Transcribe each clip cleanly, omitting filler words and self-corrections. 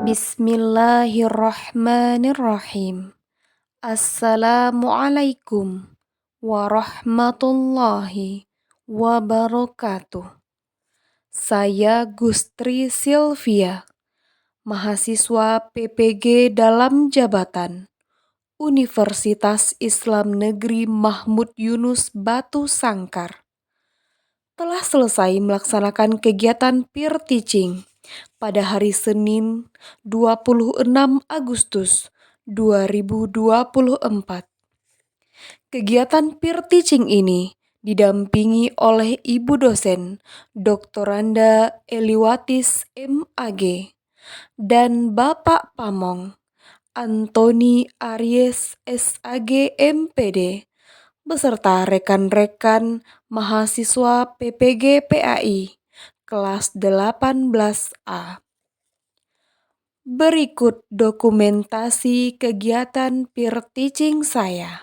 Bismillahirrahmanirrahim. Assalamualaikum warahmatullahi wabarakatuh. Saya Gustri Silvia, mahasiswa PPG dalam jabatan Universitas Islam Negeri Mahmud Yunus Batu Sangkar. Telah selesai melaksanakan kegiatan peer teaching pada hari Senin 26 Agustus 2024. Kegiatan peer teaching ini didampingi oleh Ibu dosen Doktoranda Eliwatis MAG dan Bapak Pamong Antoni Aries SAG MPD beserta rekan-rekan mahasiswa PPG PAI kelas 18A. Berikut dokumentasi kegiatan peer teaching saya.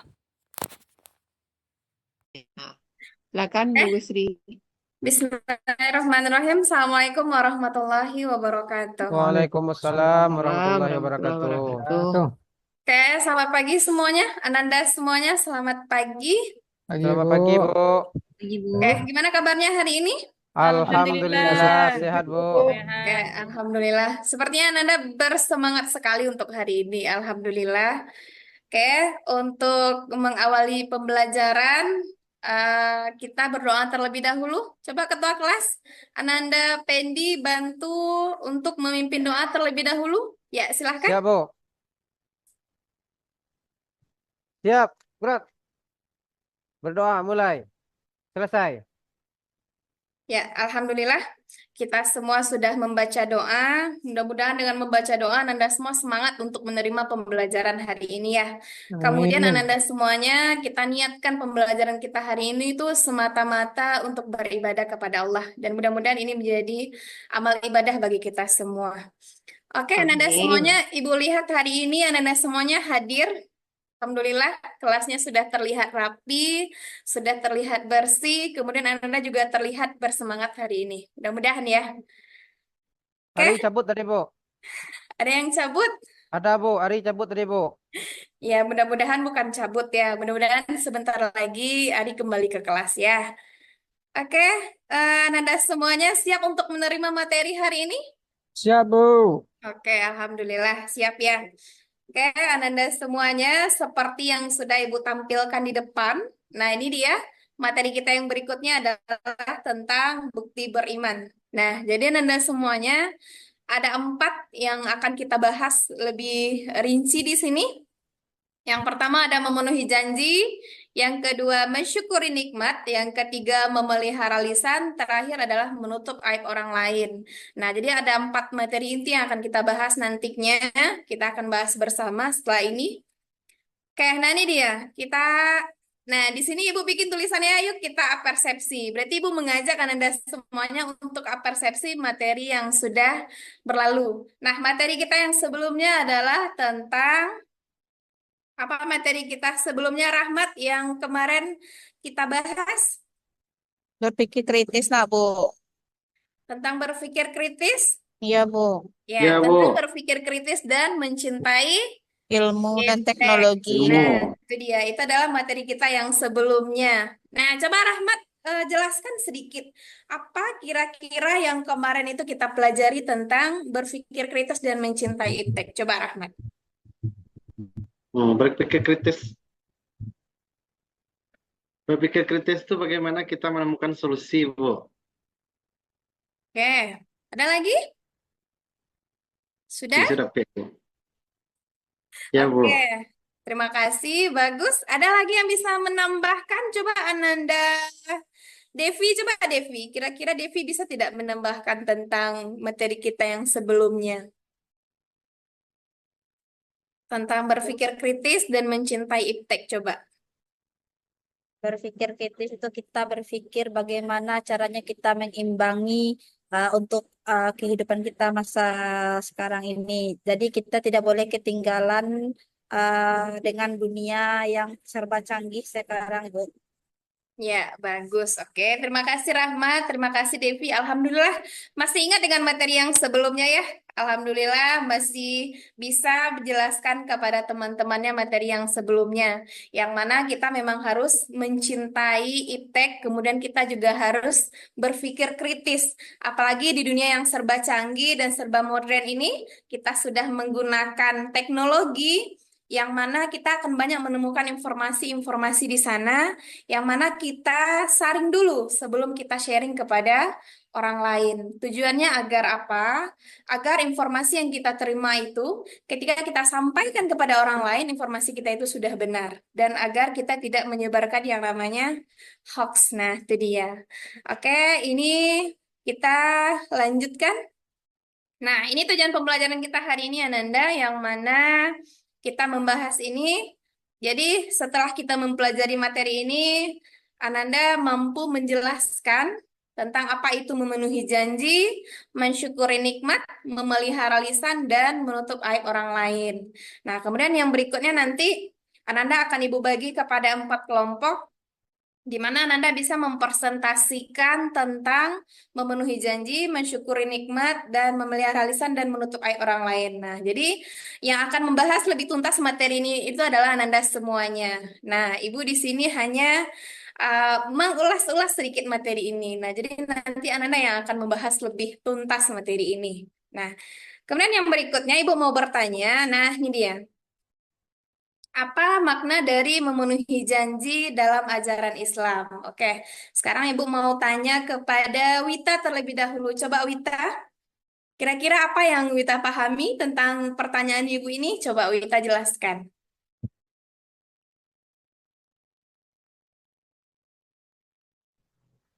Silakan Bu Gusri. Bismillahirrahmanirrahim. Assalamualaikum warahmatullahi wabarakatuh. Waalaikumsalam warahmatullahi wabarakatuh. Oke, selamat pagi semuanya. Ananda semuanya, selamat pagi. Selamat pagi, Bu. Oke, gimana kabarnya hari ini? Alhamdulillah sehat, Bu. Oke, alhamdulillah. Sepertinya Ananda bersemangat sekali untuk hari ini. Alhamdulillah. Oke, untuk mengawali pembelajaran, kita berdoa terlebih dahulu. Coba ketua kelas, Ananda Pendi bantu untuk memimpin doa terlebih dahulu. Ya, silahkan. Siap, Bu. Siap, berat. Berdoa mulai. Selesai. Ya, alhamdulillah. Kita semua sudah membaca doa. Mudah-mudahan dengan membaca doa, Ananda semua semangat untuk menerima pembelajaran hari ini ya. Kemudian Ananda semuanya, kita niatkan pembelajaran kita hari ini itu semata-mata untuk beribadah kepada Allah. Dan mudah-mudahan ini menjadi amal ibadah bagi kita semua. Oke, Ananda semuanya, Ibu lihat hari ini Ananda semuanya hadir. Alhamdulillah, kelasnya sudah terlihat rapi, sudah terlihat bersih, kemudian Anda juga terlihat bersemangat hari ini. Mudah-mudahan ya. Ari cabut tadi, Bu. Ada yang cabut? Ada, Bu. Ari cabut tadi, Bu. Ya, mudah-mudahan bukan cabut ya. Mudah-mudahan sebentar lagi Ari kembali ke kelas ya. Oke, Anda semuanya siap untuk menerima materi hari ini? Siap, Bu. Oke, alhamdulillah siap ya. Oke, Ananda semuanya seperti yang sudah Ibu tampilkan di depan. Nah, ini dia materi kita yang berikutnya adalah tentang bukti beriman. Nah, jadi Ananda semuanya ada 4 yang akan kita bahas lebih rinci di sini. Yang pertama ada memenuhi janji, yang kedua mensyukuri nikmat, yang ketiga memelihara lisan, terakhir adalah menutup aib orang lain. Nah, jadi ada 4 materi inti yang akan kita bahas nantinya. Kita akan bahas bersama setelah ini. Oke, nah ini dia. Nah di sini Ibu bikin tulisannya, yuk kita apersepsi. Berarti Ibu mengajak Anda semuanya untuk apersepsi materi yang sudah berlalu. Nah, materi kita yang sebelumnya adalah tentang apa materi kita sebelumnya, Rahmat, yang kemarin kita bahas Berpikir kritis lah, Bu. tentang berpikir kritis? Iya, Bu. Ya, Ya, tentang Bu. berpikir kritis dan mencintai Ilmu dan iptek. teknologi. Nah, itu dia. Itu adalah materi kita yang sebelumnya. Nah, coba Rahmat jelaskan sedikit. Apa kira-kira yang kemarin itu kita pelajari tentang berpikir kritis dan mencintai iptek? Coba Rahmat. Berpikir kritis. Berpikir kritis itu bagaimana kita menemukan solusi, Bu. Oke. Ada lagi? Sudah? Sudah, Bu. Ya, Bu. Oke, terima kasih. Bagus. Ada lagi yang bisa menambahkan? Coba Ananda. Devi, coba Devi. Kira-kira Devi bisa tidak menambahkan tentang materi kita yang sebelumnya? Tentang berpikir kritis dan mencintai iptek, coba. Berpikir kritis itu kita berpikir bagaimana caranya kita mengimbangi untuk kehidupan kita masa sekarang ini. Jadi kita tidak boleh ketinggalan dengan dunia yang serba canggih sekarang, Bu. Ya, bagus. Oke, terima kasih Rahmat, terima kasih Devi. Alhamdulillah masih ingat dengan materi yang sebelumnya ya. Alhamdulillah masih bisa menjelaskan kepada teman-temannya materi yang sebelumnya. Yang mana kita memang harus mencintai iptek, kemudian kita juga harus berpikir kritis. Apalagi di dunia yang serba canggih dan serba modern ini, kita sudah menggunakan teknologi yang mana kita akan banyak menemukan informasi-informasi di sana yang mana kita saring dulu sebelum kita sharing kepada orang lain. Tujuannya agar apa? Agar informasi yang kita terima itu, ketika kita sampaikan kepada orang lain, informasi kita itu sudah benar. Dan agar kita tidak menyebarkan yang namanya hoax. Nah, itu dia. Oke, ini kita lanjutkan. Nah, ini tujuan pembelajaran kita hari ini, Ananda, yang mana kita membahas ini. Jadi, setelah kita mempelajari materi ini, Ananda mampu menjelaskan tentang apa itu memenuhi janji, mensyukuri nikmat, memelihara lisan, dan menutup aib orang lain. Nah, kemudian yang berikutnya nanti Ananda akan Ibu bagi kepada 4 kelompok di mana Ananda bisa mempresentasikan tentang memenuhi janji, mensyukuri nikmat, dan memelihara lisan dan menutup aib orang lain. Nah, jadi yang akan membahas lebih tuntas materi ini itu adalah Ananda semuanya. Nah, Ibu di sini hanya mengulas-ulas sedikit materi ini. Nah, jadi nanti Ananda yang akan membahas lebih tuntas materi ini. Nah, kemudian yang berikutnya Ibu mau bertanya. Nah, ini dia. Apa makna dari memenuhi janji dalam ajaran Islam? Oke, sekarang Ibu mau tanya kepada Wita terlebih dahulu. Coba Wita, kira-kira apa yang Wita pahami tentang pertanyaan Ibu ini? Coba Wita jelaskan.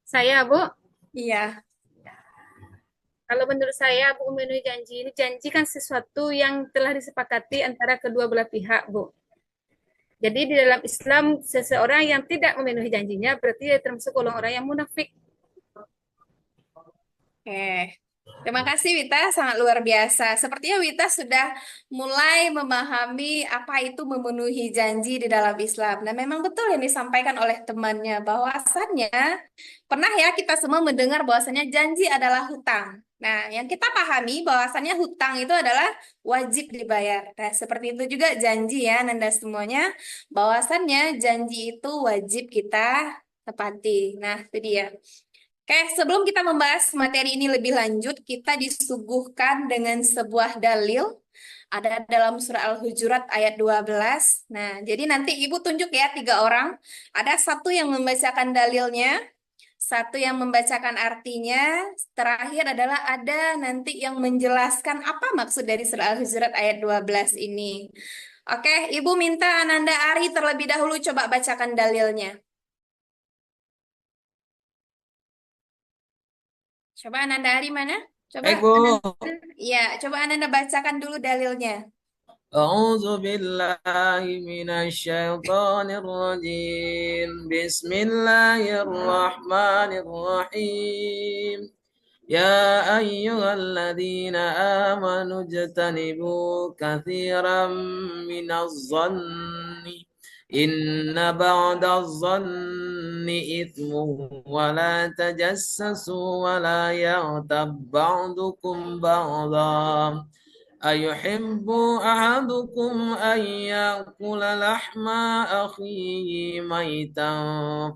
Saya, Bu, Iya, kalau menurut saya, Bu, memenuhi janji ini, janji kan sesuatu yang telah disepakati antara kedua belah pihak, Bu. Jadi di dalam Islam, seseorang yang tidak memenuhi janjinya berarti dia termasuk golongan orang yang munafik. oke. Terima kasih Wita, sangat luar biasa. Sepertinya Wita sudah mulai memahami apa itu memenuhi janji di dalam Islam. Dan memang betul yang disampaikan oleh temannya, bahwasannya pernah ya kita semua mendengar bahwasannya janji adalah hutang. Nah, yang kita pahami bahwasannya hutang itu adalah wajib dibayar. Nah, seperti itu juga janji ya, Nanda semuanya, bahwasannya janji itu wajib kita tepati. Nah, itu dia. Oke, sebelum kita membahas materi ini lebih lanjut, kita disuguhkan dengan sebuah dalil. Ada dalam surah Al-Hujurat ayat 12. Nah, jadi nanti Ibu tunjuk ya 3 orang. Ada satu yang membacakan dalilnya, satu yang membacakan artinya, terakhir adalah ada nanti yang menjelaskan apa maksud dari surah Al-Hujurat ayat 12 ini. Oke, Ibu minta Ananda Ari terlebih dahulu coba bacakan dalilnya. Coba Ananda Ari mana? Coba Baik, Bu. ya, coba Ananda bacakan dulu dalilnya. أعوذ بالله من الشيطان الرجيم بسم الله الرحمن الرحيم يا أيها الذين آمنوا اجتنبوا كثيرا من الظن إن بعد الظن إثم ولا تجسسوا ولا يغتب بعضكم بعضا أيحب أحدكم أن يأكل لحم أخيه ميتا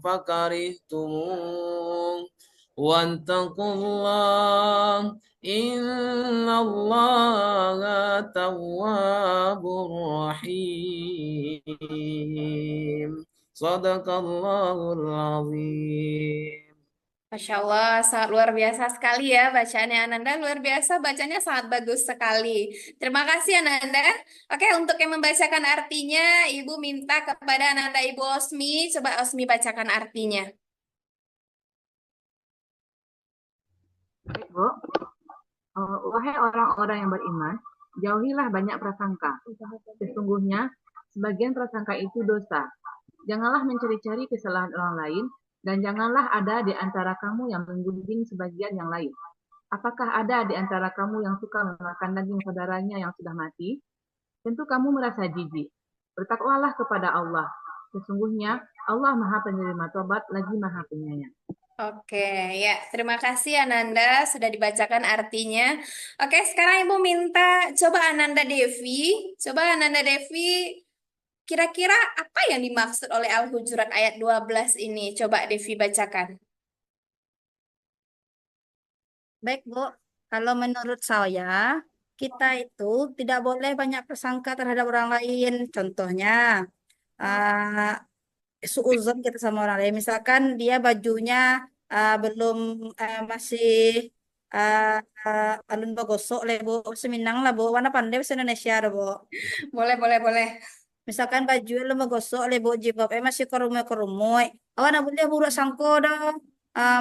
فكرهتموه واتقوا الله إن الله تواب رحيم صدق الله العظيم. Masya Allah, sangat luar biasa sekali ya bacaannya Ananda. Luar biasa, bacanya sangat bagus sekali. Terima kasih Ananda. Oke, untuk yang membacakan artinya, Ibu minta kepada Ananda Ibu Osmi. Coba Osmi bacakan artinya. Baik, Bu. Wahai orang-orang yang beriman, jauhilah banyak prasangka. Sesungguhnya, sebagian prasangka itu dosa. Janganlah mencari-cari kesalahan orang lain, dan janganlah ada di antara kamu yang menggunjing sebagian yang lain. Apakah ada di antara kamu yang suka memakan daging saudaranya yang sudah mati? Tentu kamu merasa jijik. Bertakwalah kepada Allah. Sesungguhnya, Allah Maha Penerima Tobat lagi Maha Penyayang. Oke, ya. Terima kasih Ananda sudah dibacakan artinya. Oke, sekarang Ibu minta coba Ananda Devi. Coba Ananda Devi, kira-kira apa yang dimaksud oleh Al-Hujurat ayat 12 ini? Coba Devi bacakan. Baik, Bu. Kalau menurut saya, kita itu tidak boleh banyak prasangka terhadap orang lain. Contohnya, uh, suuzon kita sama orang lain. Misalkan dia bajunya belum masih uh, alun bagosok lah, Bu. Seminang lah, Bu. Warna pandai bahasa Indonesia, lah, Bu. Boleh, boleh, boleh. Misalkan baju lu mau gosok le bawa jilbab masih kerumui-kerumui. Awan nak boleh buruk sangko dah.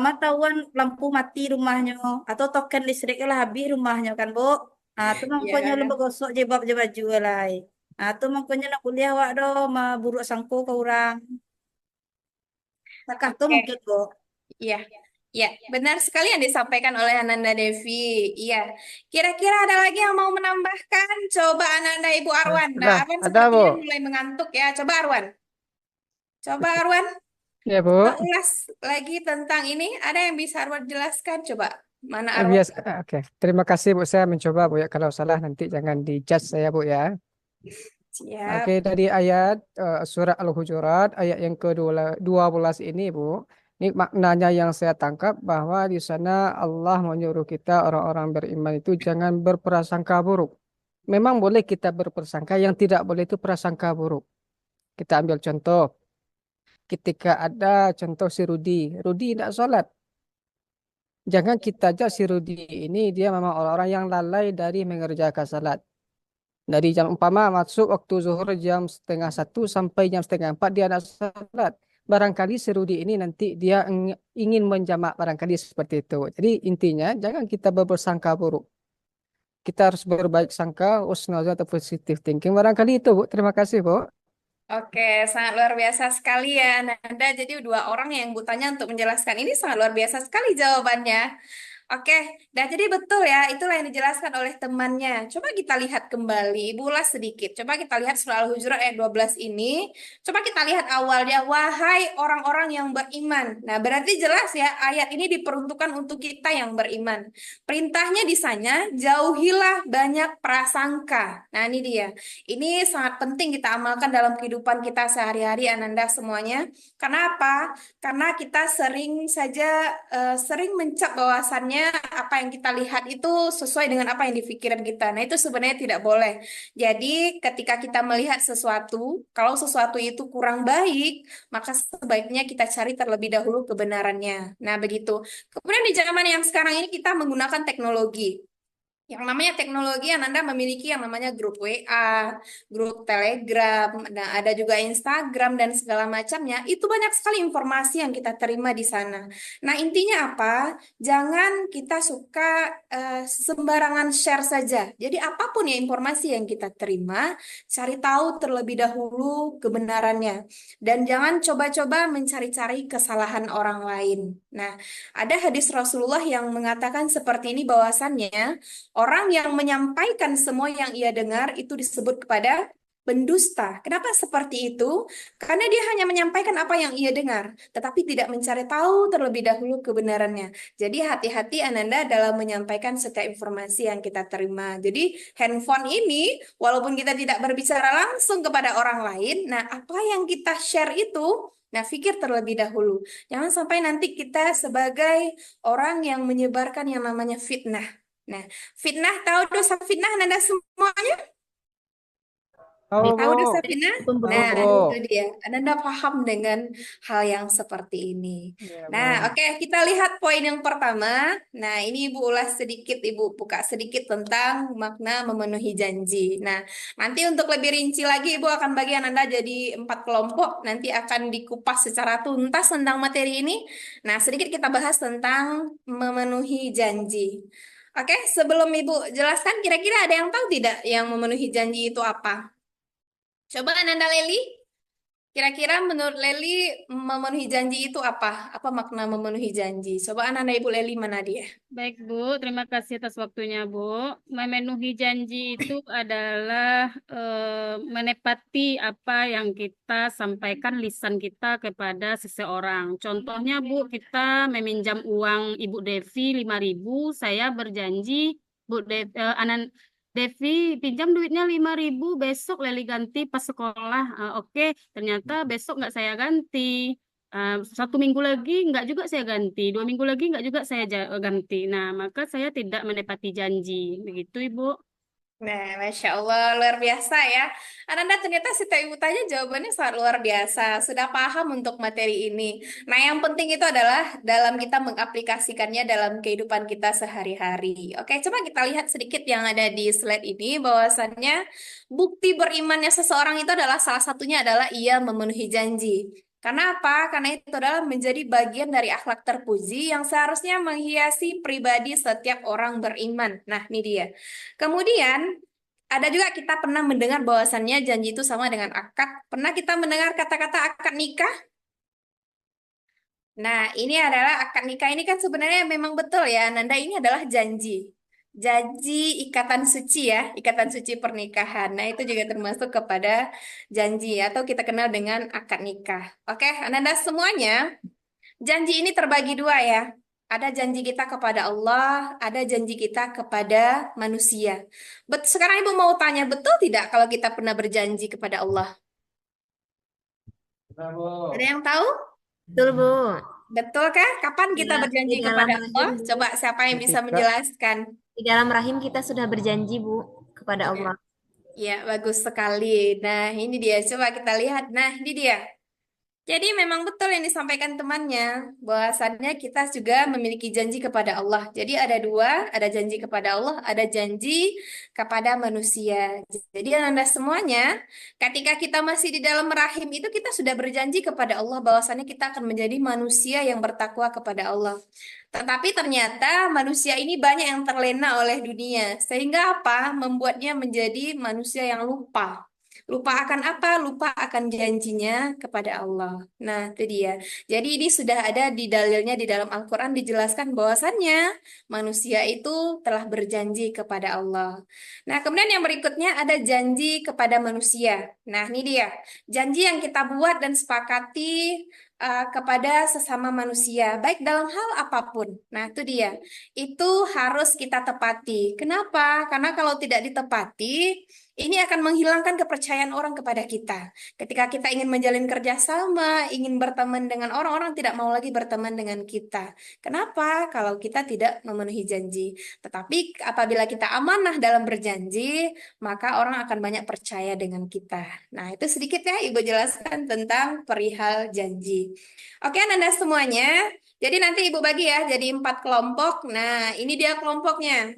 Matawan lampu mati rumahnya atau token listrik lah habis rumahnya kan, Bu. Tu mangkonya lu Ya. gosok jilbab je baju lah. Tu mangkonya nak boleh awak dah ma buruk sangko ke orang. Takah tu Oke. mungkin, Bu. Iya, ya, benar sekali yang disampaikan oleh Ananda Devi. Iya, kira-kira ada lagi yang mau menambahkan? Coba Ananda Ibu Arwan. Nah, Arwan Ada, Bu. sepertinya mulai mengantuk ya. Coba Arwan. Coba Arwan, Ya, Bu. ulas lagi tentang ini. Ada yang bisa Arwan jelaskan? Coba. Mana Arwan? Biasa. Oke. Terima kasih, Bu. Saya mencoba, Bu, ya. Kalau salah nanti jangan dijudge saya, Bu, ya. Siap. Oke, dari ayat surat Al-Hujurat, ayat yang ke-12 ini, Bu. Ini maknanya yang saya tangkap bahwa di sana Allah menyuruh kita orang-orang beriman itu jangan berprasangka buruk. Memang boleh kita berprasangka, yang tidak boleh itu prasangka buruk. Kita ambil contoh. Ketika ada contoh si Rudi. Rudi tidak sholat. Jangan kita aja si Rudi ini dia memang orang-orang yang lalai dari mengerjakan salat. Dari jam umpama masuk waktu zuhur jam setengah 1 sampai jam setengah 4 dia nak salat. Barangkali si Rudi ini nanti dia ingin menjamak barangkali seperti itu. Jadi intinya jangan kita berprasangka buruk. Kita harus berbaik sangka, husnuzon atau positive thinking. Barangkali itu, Bu. Terima kasih, Bu. Oke, sangat luar biasa sekali ya Nanda. Jadi dua orang yang Bu tanya untuk menjelaskan ini sangat luar biasa sekali jawabannya. Oke, dan jadi betul ya, itulah yang dijelaskan oleh temannya. Coba kita lihat kembali, Ibu ulas sedikit. Coba kita lihat surah Al-Hujurat ayat 12 ini. Coba kita lihat awalnya, wahai orang-orang yang beriman. Nah, berarti jelas ya, ayat ini diperuntukkan untuk kita yang beriman. Perintahnya di sana, jauhilah banyak prasangka. Nah, ini dia. Ini sangat penting kita amalkan dalam kehidupan kita sehari-hari, Ananda semuanya. Karena apa? Karena kita sering mencap bahwasannya apa yang kita lihat itu sesuai dengan apa yang di pikiran kita. Nah, itu sebenarnya tidak boleh. Jadi, ketika kita melihat sesuatu, kalau sesuatu itu kurang baik, maka sebaiknya kita cari terlebih dahulu kebenarannya. Nah, begitu. Kemudian di zaman yang sekarang ini kita menggunakan teknologi. Yang namanya teknologi, Ananda memiliki yang namanya grup WA, grup Telegram, nah ada juga Instagram dan segala macamnya. Itu banyak sekali informasi yang kita terima di sana. Nah, intinya apa? Jangan kita suka sembarangan share saja. Jadi apapun ya informasi yang kita terima, cari tahu terlebih dahulu kebenarannya. Dan jangan coba-coba mencari-cari kesalahan orang lain. Nah, ada hadis Rasulullah yang mengatakan seperti ini bahwasannya orang yang menyampaikan semua yang ia dengar itu disebut kepada pendusta. Kenapa seperti itu? Karena dia hanya menyampaikan apa yang ia dengar, tetapi tidak mencari tahu terlebih dahulu kebenarannya. Jadi hati-hati Ananda dalam menyampaikan setiap informasi yang kita terima. Jadi handphone ini, walaupun kita tidak berbicara langsung kepada orang lain, nah apa yang kita share itu, nah pikir terlebih dahulu. Jangan sampai nanti kita sebagai orang yang menyebarkan yang namanya fitnah. Nah, fitnah, tahu dosa fitnah Anda semuanya? Tahu, Tahu Bu. dosa fitnah? Tahu, Nah, Bu. itu dia. Anda paham dengan hal yang seperti ini. Ya, Bu. Nah, oke, kita lihat poin yang pertama. Nah, ini Ibu ulas sedikit, Ibu buka sedikit tentang makna memenuhi janji. Nah, nanti untuk lebih rinci lagi, Ibu akan bagi Anda jadi 4 kelompok. Nanti akan dikupas secara tuntas tentang materi ini. Nah, sedikit kita bahas tentang memenuhi janji. Oke, sebelum Ibu jelaskan, kira-kira ada yang tahu tidak yang memenuhi janji itu apa? Coba Ananda Leli. Kira-kira menurut Leli memenuhi janji itu apa? Apa makna memenuhi janji? Coba anak-anak Ibu Leli mana dia? Baik, Bu. Terima kasih atas waktunya, Bu. Memenuhi janji itu adalah menepati apa yang kita sampaikan lisan kita kepada seseorang. Contohnya, Bu, kita meminjam uang Ibu Devi 5.000. Saya berjanji, Bu Anan Devi pinjam duitnya 5.000. Besok Leli ganti pas sekolah. Oke, ternyata besok nggak saya ganti. 1 minggu lagi nggak juga saya ganti, 2 minggu lagi nggak juga saya ganti. Nah, maka saya tidak menepati janji. Begitu, Ibu. Nah, Masya Allah, luar biasa ya. Ananda ternyata si Ibu tanya jawabannya sangat luar biasa. Sudah paham untuk materi ini. Nah, yang penting itu adalah dalam kita mengaplikasikannya dalam kehidupan kita sehari-hari. Oke, coba kita lihat sedikit yang ada di slide ini, bahwasannya bukti berimannya seseorang itu adalah salah satunya adalah ia memenuhi janji. Karena apa? Karena itu adalah menjadi bagian dari akhlak terpuji yang seharusnya menghiasi pribadi setiap orang beriman. Nah, ini dia. Kemudian ada juga kita pernah mendengar bahwasannya janji itu sama dengan akad. Pernah kita mendengar kata-kata akad nikah? Nah, ini adalah akad nikah ini kan sebenarnya memang betul ya, Nanda, ini adalah janji. Janji ikatan suci ya, ikatan suci pernikahan. Nah, itu juga termasuk kepada janji atau kita kenal dengan akad nikah. Oke, Nanda semuanya, janji ini terbagi dua ya. Ada janji kita kepada Allah, ada janji kita kepada manusia. Sekarang Ibu mau tanya, betul tidak kalau kita pernah berjanji kepada Allah? Ada yang tahu? Betul, Bu. Betul kah? Kapan kita Ya, berjanji di dalam kepada rahim, Allah? Bu. Coba siapa yang bisa Ketika menjelaskan? Di dalam rahim kita sudah berjanji, Bu, kepada Oke. Allah. Ya, bagus sekali. Nah, ini dia. Coba kita lihat. Nah, ini dia. Jadi memang betul yang disampaikan temannya, bahwasannya kita juga memiliki janji kepada Allah. Jadi ada dua, ada janji kepada Allah, ada janji kepada manusia. Jadi Anda semuanya, ketika kita masih di dalam rahim itu kita sudah berjanji kepada Allah bahwasannya kita akan menjadi manusia yang bertakwa kepada Allah. Tetapi ternyata manusia ini banyak yang terlena oleh dunia, sehingga apa? Membuatnya menjadi manusia yang lupa. Lupa akan apa? Lupa akan janjinya kepada Allah. Nah, itu dia. Jadi ini sudah ada di dalilnya di dalam Al-Quran dijelaskan bahwasannya manusia itu telah berjanji kepada Allah. Nah, kemudian yang berikutnya ada janji kepada manusia. Nah, ini dia. Janji yang kita buat dan sepakati kepada sesama manusia, baik dalam hal apapun. Nah, itu dia. Itu harus kita tepati. Kenapa? Karena kalau tidak ditepati, ini akan menghilangkan kepercayaan orang kepada kita. Ketika kita ingin menjalin kerjasama, ingin berteman dengan orang-orang tidak mau lagi berteman dengan kita. Kenapa? Kalau kita tidak memenuhi janji. Tetapi apabila kita amanah dalam berjanji, maka orang akan banyak percaya dengan kita. Nah, itu sedikit ya Ibu jelaskan tentang perihal janji. Oke, Anda semuanya. Jadi nanti Ibu bagi ya, jadi 4 kelompok. Nah, ini dia kelompoknya.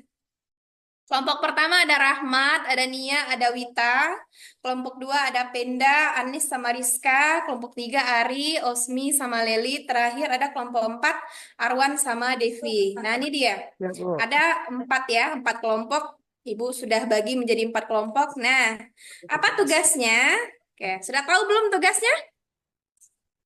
Kelompok pertama ada Rahmat, ada Nia, ada Wita. Kelompok 2 ada Penda, Anis sama Rizka. Kelompok 3 Ari, Osmi sama Leli. Terakhir ada kelompok 4 Arwan sama Devi. Nah, ini dia. ya, Bu. Ada 4 ya, 4 kelompok. Ibu sudah bagi menjadi 4 kelompok. Nah, apa tugasnya? Oke, sudah tahu belum tugasnya?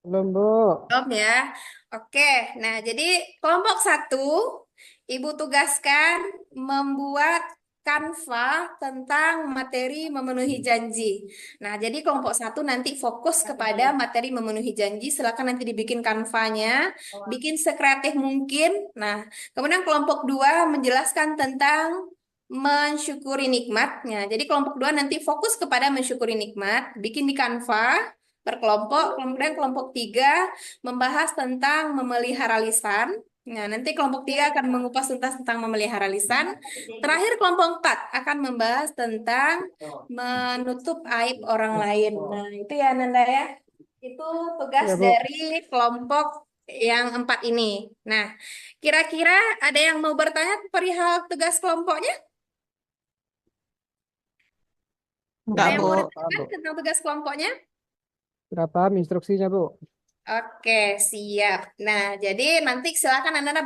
Belum, Bu. Belum ya. Oke, nah jadi kelompok 1 Ibu tugaskan membuat kanva tentang materi memenuhi janji. Nah, jadi kelompok 1 nanti fokus kepada materi memenuhi janji. Silakan nanti dibikin kanvanya, bikin sekreatif mungkin. Nah, kemudian kelompok 2 menjelaskan tentang mensyukuri nikmatnya. Jadi kelompok 2 nanti fokus kepada mensyukuri nikmat, bikin di kanva berkelompok. Kemudian kelompok 3 membahas tentang memelihara lisan. Nah, nanti kelompok 3 akan mengupas tuntas tentang memelihara lisan. Terakhir kelompok 4 akan membahas tentang menutup aib orang lain. Nah, itu ya Nanda ya. Itu tugas Ya, Bu. dari kelompok yang 4 ini. Nah, kira-kira ada yang mau bertanya perihal tugas kelompoknya? Ada Enggak, yang Bu. mau Paham, ditanyakan Bu. tentang tugas kelompoknya? Sudah paham instruksinya, Bu? Oke, siap. Nah, jadi nanti silakan Anda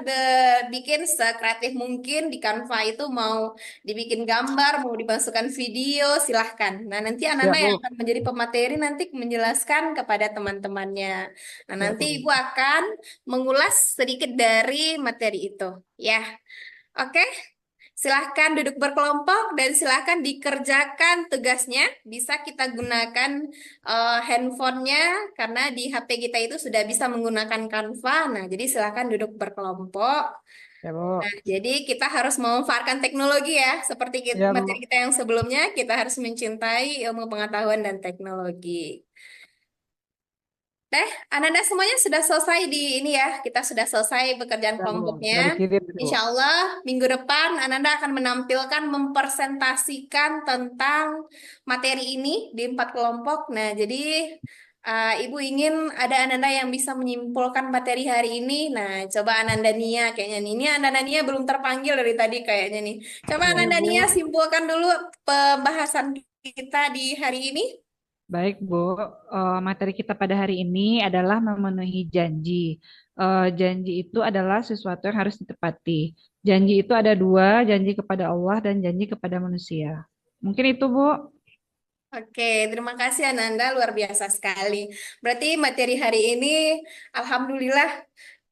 bikin sekreatif mungkin di Canva itu mau dibikin gambar, mau dimasukkan video, silahkan. Nah, nanti Siap, Ananda Bu. yang akan menjadi pemateri nanti menjelaskan kepada teman-temannya. Nah, Siap, nanti Bu. Ibu akan mengulas sedikit dari materi itu. Ya, oke. Silahkan duduk berkelompok dan silahkan dikerjakan tugasnya. Bisa kita gunakan handphonenya karena di HP kita itu sudah bisa menggunakan Canva. Nah, jadi silahkan duduk berkelompok. Ya, Bu. Nah, jadi kita harus memanfaatkan teknologi ya. Seperti Ya, Bu. materi kita yang sebelumnya, kita harus mencintai ilmu pengetahuan dan teknologi. Ananda semuanya sudah selesai di ini ya. Kita sudah selesai pekerjaan Ya, Bu. kelompoknya. Sudah dikirim, Bu. Insya Allah minggu depan Ananda akan menampilkan, mempresentasikan tentang materi ini di 4 kelompok. Nah, jadi Ibu ingin ada Ananda yang bisa menyimpulkan materi hari ini. Nah, coba Ananda Nia kayaknya nih. Ini Ananda Nia belum terpanggil dari tadi kayaknya nih. Coba Ya, Ananda Bu. Nia simpulkan dulu pembahasan kita di hari ini. Baik, Bu. Materi kita pada hari ini adalah memenuhi janji. Janji itu adalah sesuatu yang harus ditepati. Janji itu ada dua, janji kepada Allah dan janji kepada manusia. Mungkin itu, Bu. Oke, terima kasih Ananda, luar biasa sekali. Berarti materi hari ini, Alhamdulillah,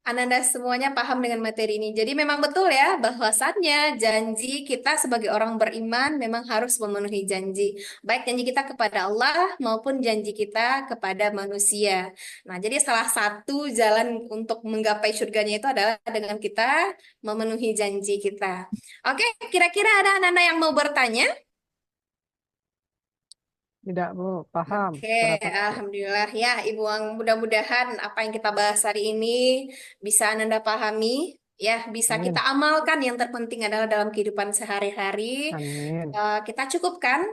Ananda semuanya paham dengan materi ini. Jadi memang betul ya, bahwasannya janji kita sebagai orang beriman memang harus memenuhi janji. Baik janji kita kepada Allah maupun janji kita kepada manusia. Nah, jadi salah satu jalan untuk menggapai surganya itu adalah dengan kita memenuhi janji kita. Oke, kira-kira ada Ananda yang mau bertanya? Tidak, Bu. Paham. Oke, Berapa? Alhamdulillah ya Ibu Ang. Mudah-mudahan apa yang kita bahas hari ini bisa Anda pahami, ya bisa kita Amin. amalkan. Yang terpenting adalah dalam kehidupan sehari-hari. Amin. Kita cukupkan,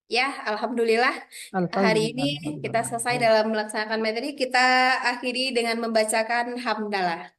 ya Alhamdulillah. Hari ini Alhamdulillah. kita selesai dalam melaksanakan materi. Kita akhiri dengan membacakan hamdalah.